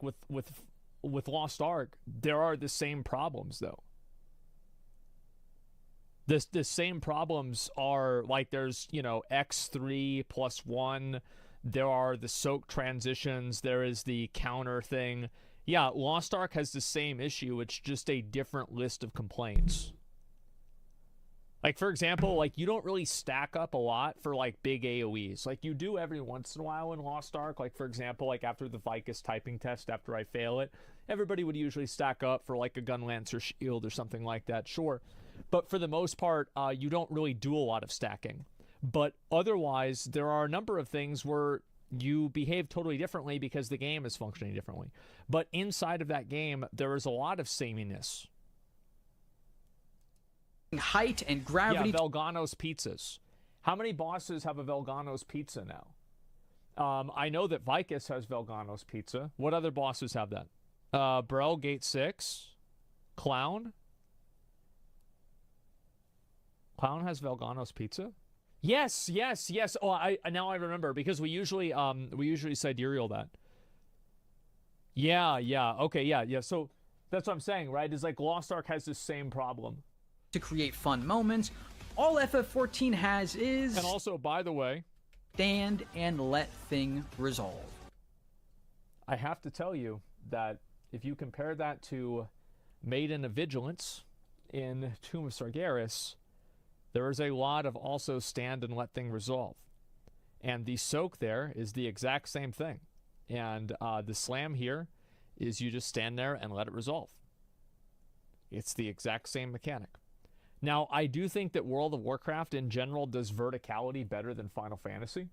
with Lost Ark, there are the same problems though. The same problems are like there's, you know, X3 plus 1. There are the soak transitions. There is the counter thing. Yeah, Lost Ark has the same issue. It's just a different list of complaints. Like, for example, like, you don't really stack up a lot for, like, big AoEs. Like, you do every once in a while in Lost Ark. Like, for example, like, after the Vicus typing test, after I fail it, everybody would usually stack up for, like, a Gun Lancer shield or something like that, sure. But for the most part, you don't really do a lot of stacking. But otherwise, there are a number of things where you behave totally differently because the game is functioning differently. But inside of that game, there is a lot of sameness. Height and gravity. Yeah, Velganos pizzas. How many bosses have a Velganos pizza now? I know that Vicus has Velganos pizza. What other bosses have that? Brel, Gate 6. Clown? Clown has Velganos pizza? Yes. Oh, now I remember, because we usually sidereal that. Yeah. Okay, yeah. So that's what I'm saying, right? Is like Lost Ark has the same problem. To create fun moments. All FF14 has is... And also, by the way... Stand and let thing resolve. I have to tell you that if you compare that to Maiden of Vigilance in Tomb of Sargeras, there is a lot of also stand and let thing resolve. And the soak there is the exact same thing. And the slam here is you just stand there and let it resolve. It's the exact same mechanic. Now, I do think that World of Warcraft in general does verticality better than Final Fantasy.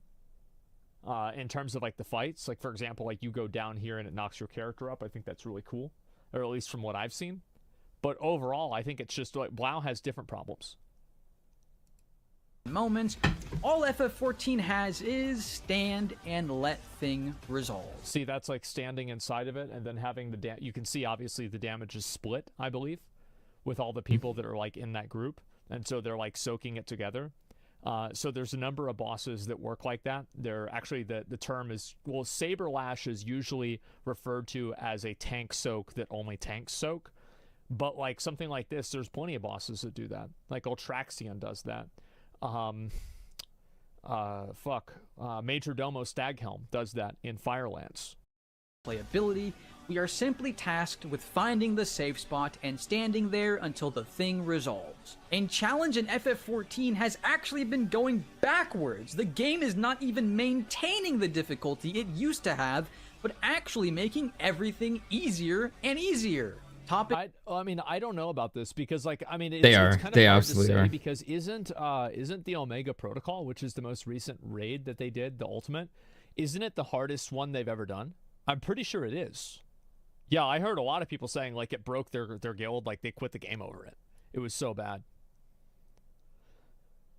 In terms of like the fights. Like, for example, like you go down here and it knocks your character up. I think that's really cool. Or at least from what I've seen. But overall, I think it's just like WoW has different problems. Moments. All FF14 has is stand and let thing resolve. See, that's like standing inside of it and then having the you can see obviously the damage is split, I believe, with all the people that are like in that group, and so they're like soaking it together. So there's a number of bosses that work like that. They're actually, the term is, well, Saber Lash is usually referred to as a tank soak that only tanks soak, but like something like this, there's plenty of bosses that do that. Like Ultraxion does that. Major Domo Staghelm does that in Firelance. Playability, we are simply tasked with finding the safe spot and standing there until the thing resolves. And challenge in FF14 has actually been going backwards. The game is not even maintaining the difficulty it used to have, but actually making everything easier and easier. I mean, I don't know about this because, like, I mean, it's kind of they hard absolutely to say are. because isn't the Omega Protocol, which is the most recent raid that they did, the Ultimate, isn't it the hardest one they've ever done? I'm pretty sure it is. Yeah, I heard a lot of people saying like it broke their guild, like they quit the game over it. It was so bad.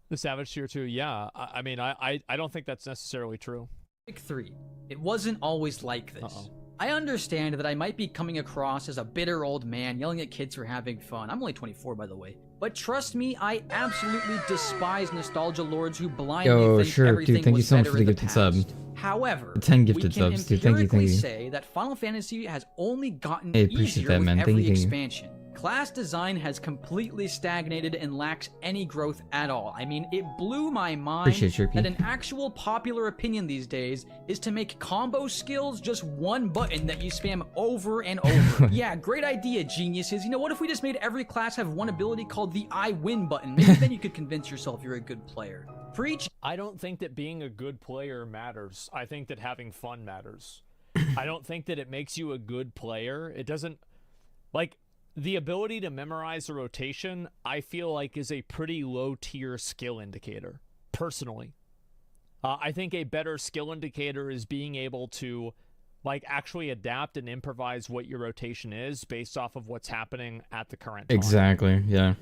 The Savage Tier 2, yeah. I mean, I don't think that's necessarily true. 3. It wasn't always like this. Uh-oh. I understand that I might be coming across as a bitter old man yelling at kids for having fun. I'm only 24, by the way. But trust me, I absolutely despise nostalgia lords who blindly think everything dude, thank you was so much better for the in the gifted past. sub. However, 10 gifted we can subs, dude. Thank you, empirically thank you. say that Final Fantasy has only gotten Hey, appreciate easier that, with man. Thank every you, thank you. expansion. Class design has completely stagnated and lacks any growth at all. I mean, it blew my mind Appreciate your that an actual popular opinion these days is to make combo skills just one button that you spam over and over. Yeah, great idea, geniuses. You know, what if we just made every class have one ability called the I win button? Maybe then you could convince yourself you're a good player. Preach. I don't think that being a good player matters. I think that having fun matters. I don't think that it makes you a good player. It doesn't, like, the ability to memorize a rotation, I feel like, is a pretty low-tier skill indicator, personally. I think a better skill indicator is being able to, like, actually adapt and improvise what your rotation is based off of what's happening at the current time. Exactly, yeah.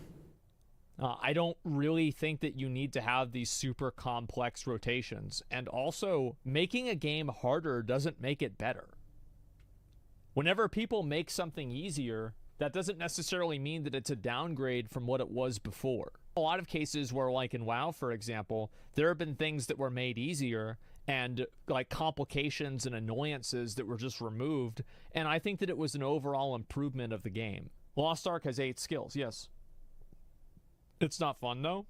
I don't really think that you need to have these super complex rotations. And also, making a game harder doesn't make it better. Whenever people make something easier, that doesn't necessarily mean that it's a downgrade from what it was before. A lot of cases where, like in WoW, for example, there have been things that were made easier, and like complications and annoyances that were just removed, and I think that it was an overall improvement of the game. Lost Ark has 8 skills, yes. It's not fun though.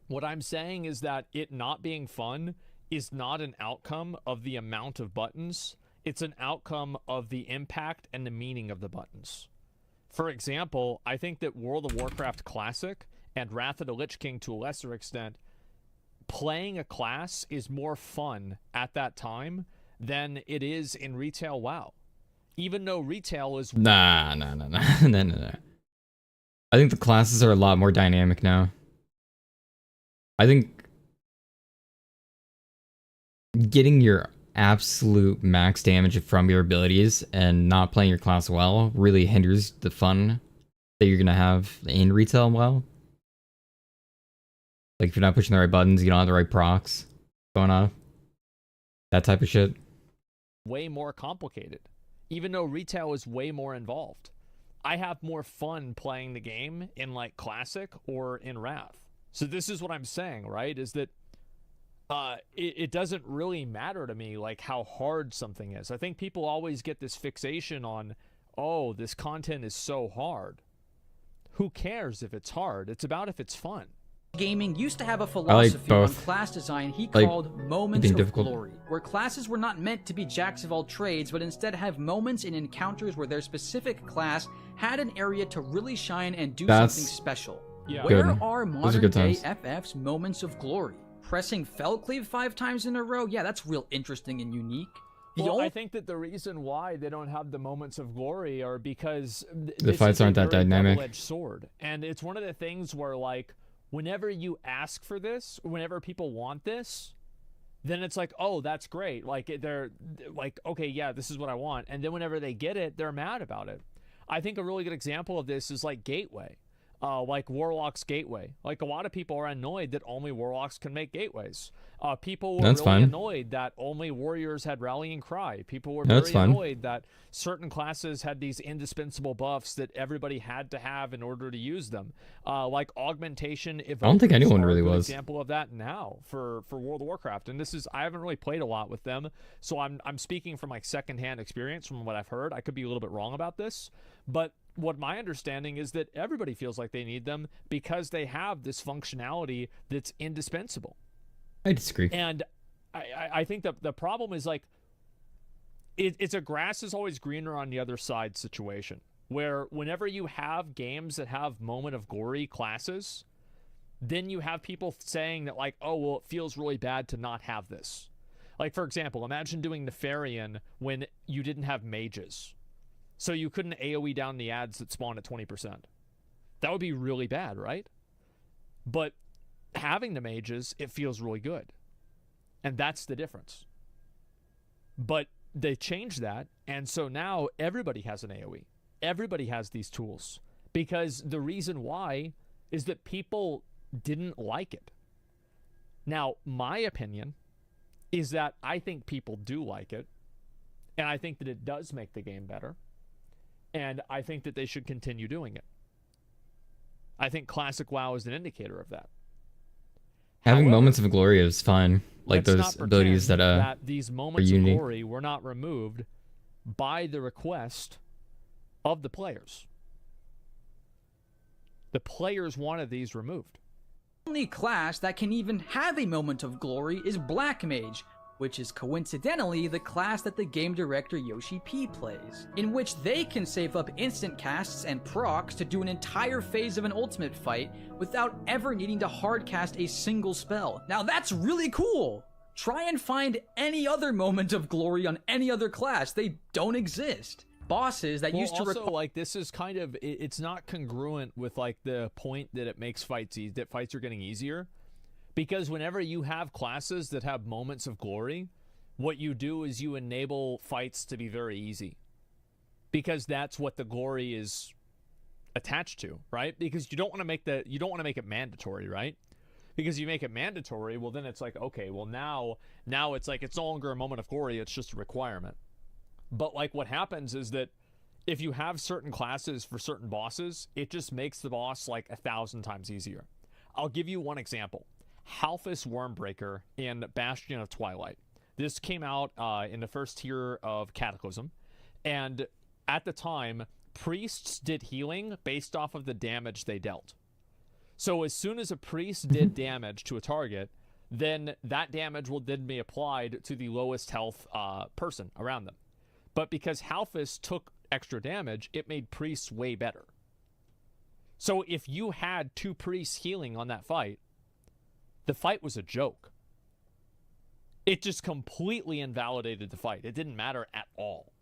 What I'm saying is that it not being fun is not an outcome of the amount of buttons. It's an outcome of the impact and the meaning of the buttons. For example, I think that World of Warcraft Classic and Wrath of the Lich King to a lesser extent, playing a class is more fun at that time than it is in retail WoW. Even though retail is... Nah. I think the classes are a lot more dynamic now. I think getting your absolute max damage from your abilities and not playing your class well really hinders the fun that you're gonna have in retail well. Like if you're not pushing the right buttons, you don't have the right procs going on. That type of shit. Way more complicated. Even though retail is way more involved. I have more fun playing the game in like Classic or in Wrath. So this is what I'm saying, right? Is that it doesn't really matter to me like how hard something is. I think people always get this fixation on, oh, this content is so hard. Who cares if it's hard? It's about if it's fun. Gaming used to have a philosophy on class design he called moments of glory, where classes were not meant to be jacks of all trades, but instead have moments and encounters where their specific class had an area to really shine and do something special. Yeah. Where are modern day FF's moments of glory? Pressing Fellcleave 5 times in a row? Yeah, that's real interesting and unique. Well, I think that the reason why they don't have the moments of glory are because the fights aren't that dynamic. Double-edged sword. And it's one of the things where like whenever you ask for this, whenever people want this, then it's like, oh, that's great. Like they're like, okay, yeah, this is what I want. And then whenever they get it, they're mad about it. I think a really good example of this is like Gateway. Like Warlock's Gateway. Like a lot of people are annoyed that only Warlocks can make gateways. People were really annoyed that only Warriors had Rallying Cry. People were very annoyed that certain classes had these indispensable buffs that everybody had to have in order to use them. Like Augmentation Evokers. I don't think anyone really was. Example of that now for World of Warcraft. And this is, I haven't really played a lot with them, so I'm speaking from like secondhand experience from what I've heard. I could be a little bit wrong about this, but what my understanding is that everybody feels like they need them because they have this functionality that's indispensable. I disagree. And I think that the problem is like it's a grass is always greener on the other side situation, where whenever you have games that have moment of glory classes, then you have people saying that like, oh, well, it feels really bad to not have this. Like, for example, imagine doing Nefarian when you didn't have mages. So you couldn't AoE down the ads that spawn at 20%. That would be really bad, right? But having the mages, it feels really good. And that's the difference. But they changed that, and so now everybody has an AoE. Everybody has these tools. Because the reason why is that people didn't like it. Now, my opinion is that I think people do like it, and I think that it does make the game better. And I think that they should continue doing it. I think Classic WoW is an indicator of that. Having However, moments of glory is fine. Like those abilities that these moments of glory were not removed by the request of the players. The players wanted these removed. The only class that can even have a moment of glory is Black Mage, which is coincidentally the class that the game director Yoshi P plays, in which they can save up instant casts and procs to do an entire phase of an ultimate fight without ever needing to hardcast a single spell. Now that's really cool! Try and find any other moment of glory on any other class. They don't exist. Bosses that used to require, like, this is kind of, it's not congruent with like the point that it makes fights easy, that fights are getting easier. Because whenever you have classes that have moments of glory, what you do is you enable fights to be very easy. Because that's what the glory is attached to, right? Because you don't want to make it mandatory, right? Because you make it mandatory, well then it's like, okay, well now it's like it's no longer a moment of glory, it's just a requirement. But like what happens is that if you have certain classes for certain bosses, it just makes the boss like 1,000 times easier. I'll give you one example. Halphus Wormbreaker in Bastion of Twilight. This came out in the first tier of Cataclysm, and at the time, priests did healing based off of the damage they dealt. So as soon as a priest did damage to a target, then that damage will then be applied to the lowest health person around them. But because Halphus took extra damage, it made priests way better. So if you had 2 priests healing on that fight, the fight was a joke. It just completely invalidated the fight. It didn't matter at all.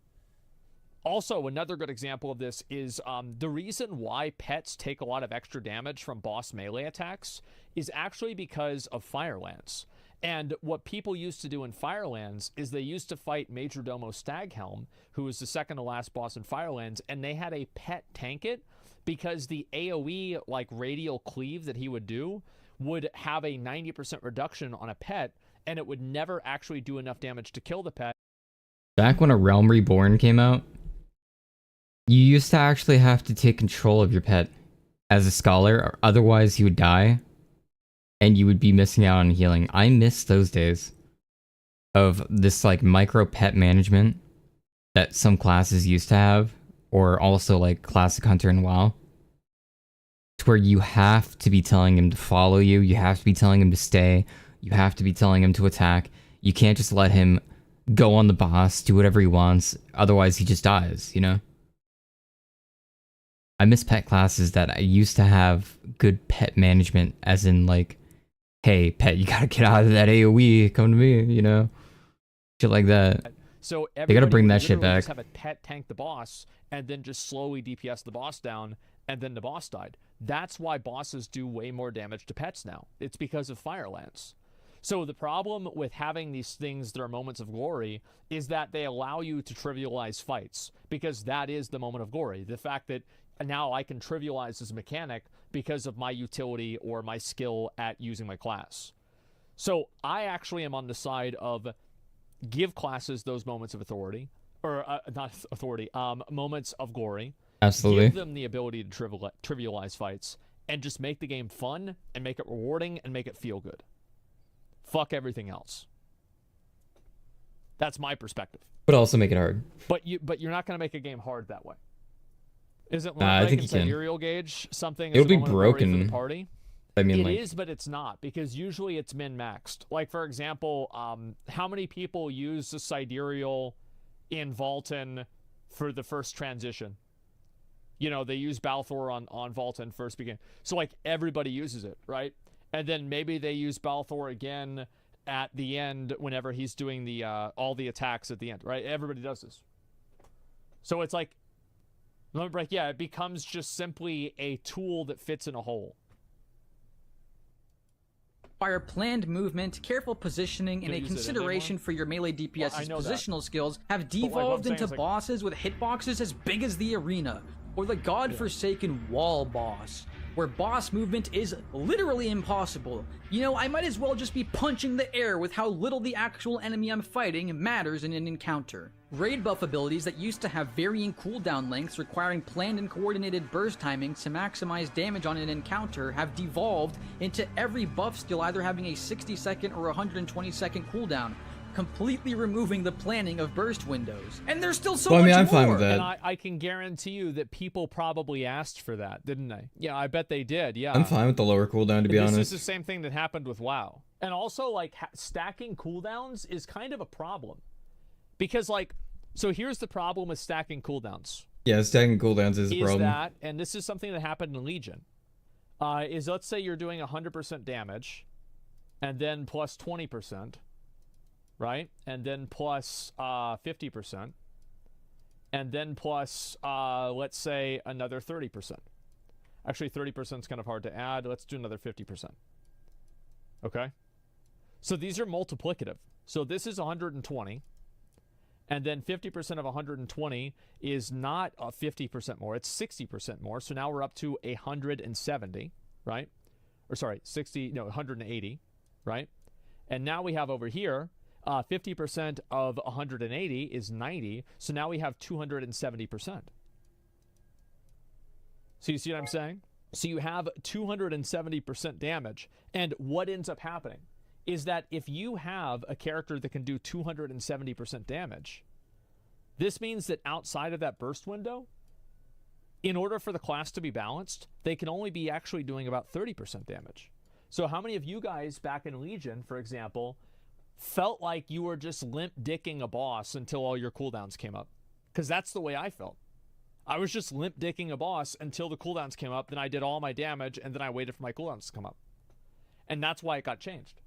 Also, another good example of this is the reason why pets take a lot of extra damage from boss melee attacks is actually because of Firelands. And what people used to do in Firelands is they used to fight Majordomo Staghelm, who was the second to last boss in Firelands, and they had a pet tank it because the AoE, like radial cleave that he would do, would have a 90% reduction on a pet, and it would never actually do enough damage to kill the pet. Back when A Realm Reborn came out, you used to actually have to take control of your pet as a scholar, or otherwise he would die, and you would be missing out on healing. I miss those days of this like micro pet management that some classes used to have, or also like Classic Hunter and WoW. It's where you have to be telling him to follow you, you have to be telling him to stay, you have to be telling him to attack. You can't just let him go on the boss, do whatever he wants, otherwise he just dies, you know? I miss pet classes that I used to have good pet management, as in like, hey, pet, you gotta get out of that AoE, come to me, you know? Shit like that. So they gotta bring that shit back. Just have a pet tank the boss, and then just slowly DPS the boss down, and then the boss died. That's why bosses do way more damage to pets now. It's because of Firelands. So the problem with having these things that are moments of glory is that they allow you to trivialize fights, because that is the moment of glory. The fact that now I can trivialize this mechanic because of my utility or my skill at using my class. So I actually am on the side of give classes those moments of authority, or not authority, moments of glory. Absolutely. Give them the ability to trivialize fights, and just make the game fun, and make it rewarding, and make it feel good. Fuck everything else. That's my perspective. But also make it hard. But you're not going to make a game hard that way. Isn't I like think in you can. Sidereal Gauge something? It'll is be a moment of glory for broken. the party? I mean, It like, is, but it's not, because usually it's min-maxed. Like, for example, how many people use the Sidereal in Vaulton for the first transition? You know, they use Balthor on Vaulton first begin. So, like, everybody uses it, right? And then maybe they use Balthor again at the end whenever he's doing the all the attacks at the end, right? Everybody does this. So it's like, limit break, yeah, it becomes just simply a tool that fits in a hole. Require planned movement, careful positioning, and a consideration for your melee DPS's positional skills have devolved into bosses with hitboxes as big as the arena, or the godforsaken wall boss, where boss movement is literally impossible. You know, I might as well just be punching the air with how little the actual enemy I'm fighting matters in an encounter. Raid buff abilities that used to have varying cooldown lengths requiring planned and coordinated burst timing to maximize damage on an encounter have devolved into every buff skill either having a 60-second or 120-second cooldown, completely removing the planning of burst windows. And there's still so much more! I'm fine with that. And I can guarantee you that people probably asked for that, didn't they? Yeah, I bet they did, yeah. I'm fine with the lower cooldown, to be honest. This is the same thing that happened with WoW. And also, like, stacking cooldowns is kind of a problem. Because, like, so here's the problem with stacking cooldowns. Yeah, stacking cooldowns is a problem. That, and this is something that happened in Legion, is let's say you're doing 100% damage, and then plus 20%, right? And then plus 50%, and then plus, let's say, another 30%. Actually, 30% is kind of hard to add. Let's do another 50%. Okay? So these are multiplicative. So this is 120. And then 50% of 120 is not 50% more. It's 60% more. So now we're up to 170, right? Or sorry, 180, right? And now we have over here, 50% of 180 is 90. So now we have 270%. So you see what I'm saying? So you have 270% damage. And what ends up happening is that if you have a character that can do 270% damage, this means that outside of that burst window, in order for the class to be balanced, they can only be actually doing about 30% damage. So how many of you guys back in Legion, for example, felt like you were just limp dicking a boss until all your cooldowns came up? Because that's the way I felt. I was just limp dicking a boss until the cooldowns came up, then I did all my damage, and then I waited for my cooldowns to come up. And that's why it got changed.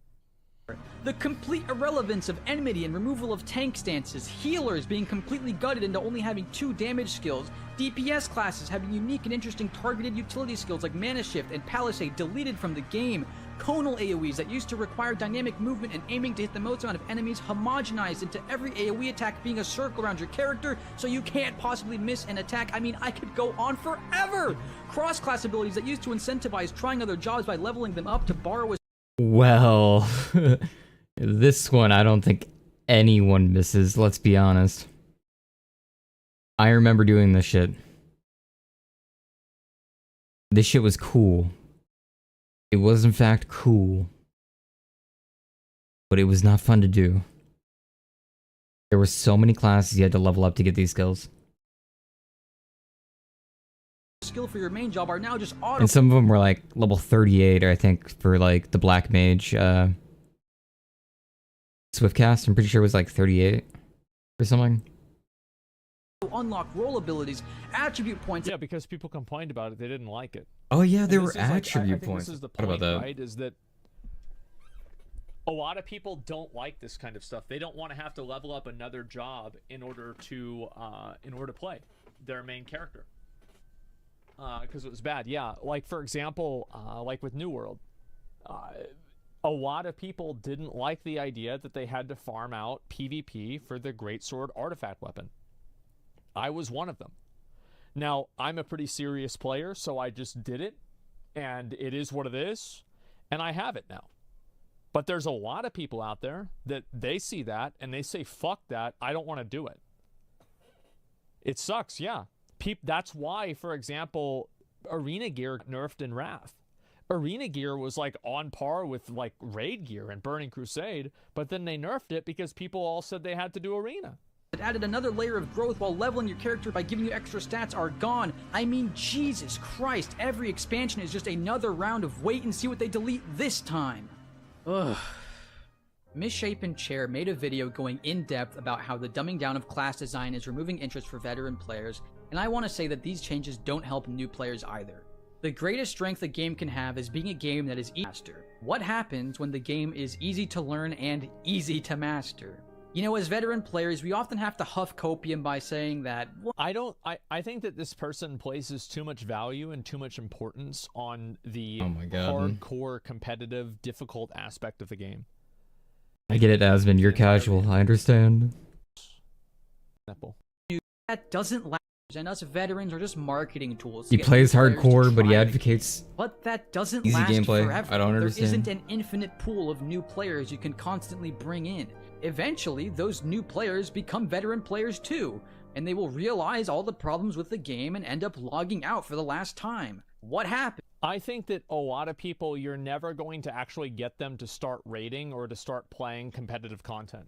The complete irrelevance of enmity and removal of tank stances, healers being completely gutted into only having 2 damage skills, DPS classes having unique and interesting targeted utility skills like Mana Shift and Palisade deleted from the game, conal AoEs that used to require dynamic movement and aiming to hit the most amount of enemies homogenized into every AoE attack being a circle around your character so you can't possibly miss an attack. I mean, I could go on forever! Cross-class abilities that used to incentivize trying other jobs by leveling them up to borrow a Well, this one I don't think anyone misses, let's be honest. I remember doing this shit. This shit was cool. It was in fact cool. But it was not fun to do. There were so many classes you had to level up to get these skills. skill for your main job are now just auto. And some of them were like level 38, I think, for like the Black Mage. Swiftcast, I'm pretty sure it was like 38 or something. Unlock role abilities, attribute points. Yeah, because people complained about it, they didn't like it. Oh yeah, there And were this is like- attribute I think points. This is the What point, about that? right? Is that a lot of people don't like this kind of stuff. They don't want to have to level up another job in order to play their main character. Because it was bad. Yeah, like for example, like with New World, a lot of people didn't like the idea that they had to farm out PvP for the Greatsword artifact weapon. I was one of them. Now, I'm a pretty serious player, so I just did it, and it is what it is, and I have it now. But there's a lot of people out there that they see that, and they say, fuck that, I don't want to do it. It sucks, yeah. That's why, for example, Arena Gear nerfed in Wrath. Arena Gear was like on par with like Raid Gear and Burning Crusade, but then they nerfed it because people all said they had to do Arena. It added another layer of growth while leveling your character by giving you extra stats are gone. I mean, Jesus Christ, every expansion is just another round of wait and see what they delete this time. Ugh. Misshapen Chair made a video going in depth about how the dumbing down of class design is removing interest for veteran players, and I want to say that these changes don't help new players either. The greatest strength a game can have is being a game that is easy to master. What happens when the game is easy to learn and easy to master? You know, as veteran players, we often have to huff copium by saying that... I think that this person places too much value and too much importance on the Oh my God. hardcore, competitive, difficult aspect of the game. I get it, Asmund. You're casual. I understand. That doesn't last, and us veterans are just marketing tools. He to get plays new players to hardcore, but he try it. advocates. But that doesn't Easy last gameplay. forever. I don't understand. There isn't an infinite pool of new players you can constantly bring in. Eventually, those new players become veteran players too, and they will realize all the problems with the game and end up logging out for the last time. What happened? I think that a lot of people, you're never going to actually get them to start raiding or to start playing competitive content.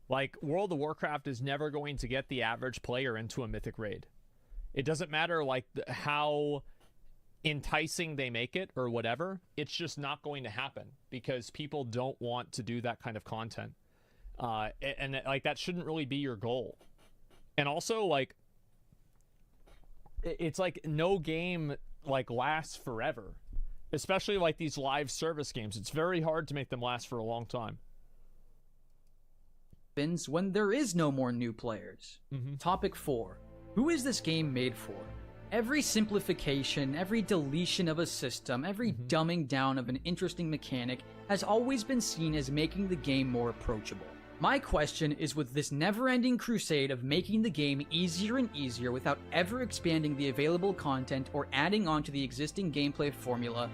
Like, World of Warcraft is never going to get the average player into a mythic raid. It doesn't matter, like, how enticing they make it or whatever. It's just not going to happen because people don't want to do that kind of content. And like, that shouldn't really be your goal. And also, like, it's like no game like lasts forever, especially like these live service games. It's very hard to make them last for a long time When there is no more new players. Topic 4. Who is this game made for? Every simplification, every deletion of a system, every dumbing down of an interesting mechanic has always been seen as making the game more approachable. My question is, with this never-ending crusade of making the game easier and easier without ever expanding the available content or adding on to the existing gameplay formula,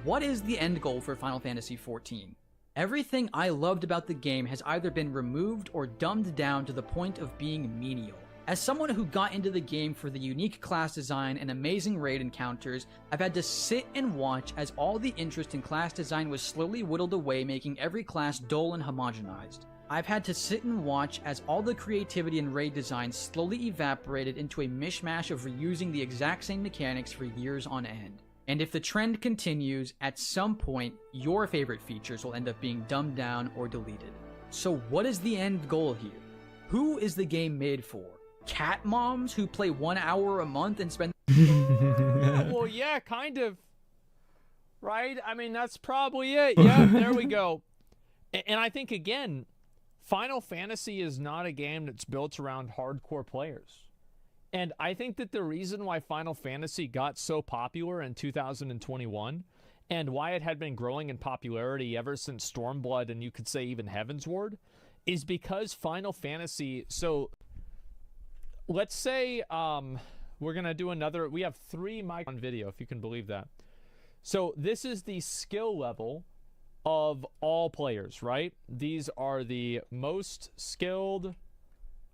what is the end goal for Final Fantasy XIV? Everything I loved about the game has either been removed or dumbed down to the point of being menial. As someone who got into the game for the unique class design and amazing raid encounters, I've had to sit and watch as all the interest in class design was slowly whittled away, making every class dull and homogenized. I've had to sit and watch as all the creativity in raid design slowly evaporated into a mishmash of reusing the exact same mechanics for years on end. And if the trend continues, at some point, your favorite features will end up being dumbed down or deleted. So what is the end goal here? Who is the game made for? Cat moms who play 1 hour a month and spend... Well, yeah, kind of. Right? I mean, that's probably it. Yeah, there we go. And I think, again, Final Fantasy is not a game that's built around hardcore players. And I think that the reason why Final Fantasy got so popular in 2021 and why it had been growing in popularity ever since Stormblood and you could say even Heavensward is because Final Fantasy... So let's say we're going to do another... We have 3 mic on video, if you can believe that. So this is the skill level of all players, right? These are the most skilled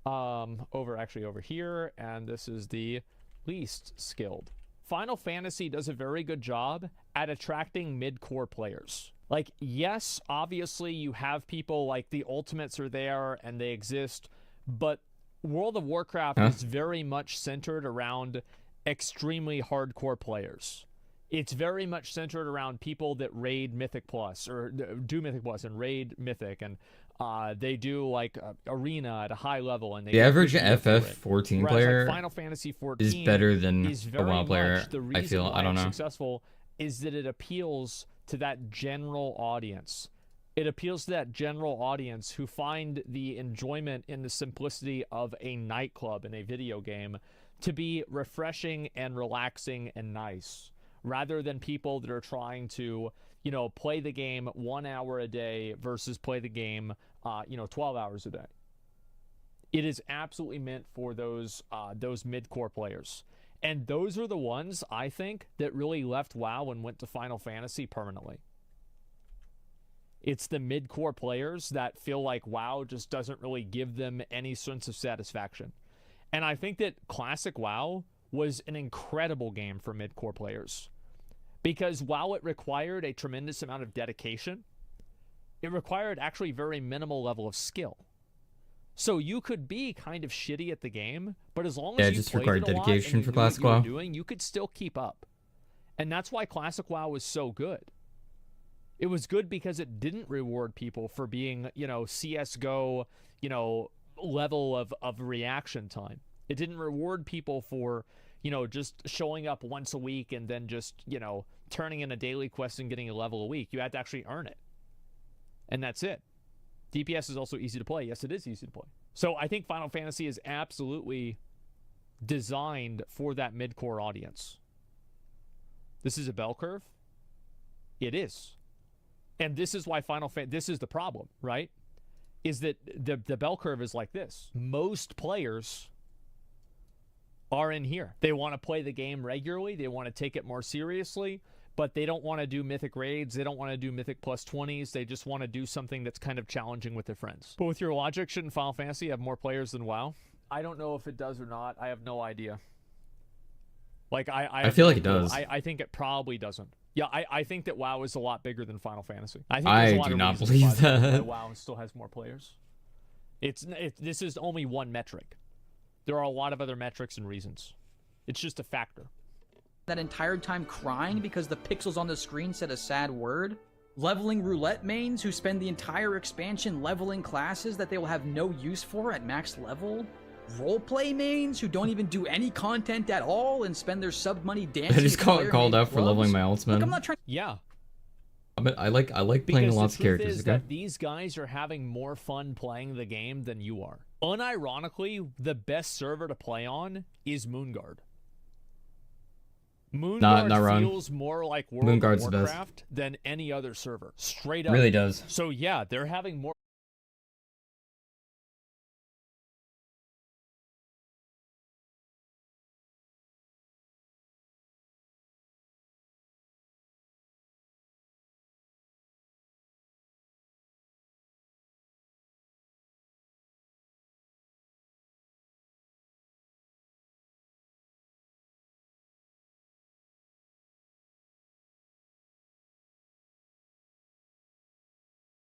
over here, and this is the least skilled. Final Fantasy does a very good job at attracting mid-core players. Like, yes, obviously you have people like the Ultimates are there and they exist, but World of Warcraft is very much centered around extremely hardcore players. It's very much centered around people that raid Mythic Plus or do Mythic Plus and raid Mythic, and they do like arena at a high level. And they the average FF14 player like Final Fantasy 14 is better than is a very WoW player. The I reason feel. why I don't it's know. successful is that it appeals to that general audience. It appeals to that general audience who find the enjoyment in the simplicity of a nightclub in a video game to be refreshing and relaxing and nice, rather than people that are trying to, you know, play the game 1 hour a day versus play the game, 12 hours a day. It is absolutely meant for those mid-core players. And those are the ones, I think, that really left WoW and went to Final Fantasy permanently. It's the mid-core players that feel like WoW just doesn't really give them any sense of satisfaction. And I think that Classic WoW was an incredible game for mid-core players. Because while it required a tremendous amount of dedication, it required actually very minimal level of skill. So you could be kind of shitty at the game, but as long as you just played required it a lot dedication and you for knew what Classic you were WoW. doing, you could still keep up. And that's why Classic WoW was so good. It was good because it didn't reward people for being, CSGO, level of reaction time. It didn't reward people for, just showing up once a week and then just, turning in a daily quest and getting a level a week. You had to actually earn it. And that's it. DPS is also easy to play. Yes, it is easy to play. So I think Final Fantasy is absolutely designed for that mid-core audience. This is a bell curve? It is. And this is why this is the problem, right? Is that the bell curve is like this. Most players are in here. They want to play the game regularly. They want to take it more seriously, but they don't want to do Mythic raids. They don't want to do Mythic plus 20s. They just want to do something that's kind of challenging with their friends. But with your logic, shouldn't Final Fantasy have more players than WoW? I don't know if it does or not. I have no idea. Like, I feel like it does. I think it probably doesn't. Yeah, I think that WoW is a lot bigger than Final Fantasy. I think I there's a lot do of not reasons believe why that. WoW still has more players. This is only one metric. There are a lot of other metrics and reasons. It's just a factor. That entire time crying because the pixels on the screen said a sad word? Leveling roulette mains who spend the entire expansion leveling classes that they will have no use for at max level? Roleplay mains who don't even do any content at all and spend their sub money dancing. I just called out for leveling my ultimate. Look, I'm not trying. Yeah. I like playing Because lots the of characters. Is Okay. that these guys are having more fun playing the game than you are. Unironically, the best server to play on is Moonguard. Moonguard not wrong. feels more like World Moonguard's of the best. Warcraft than any other server. Straight up. Really does. So yeah, they're having more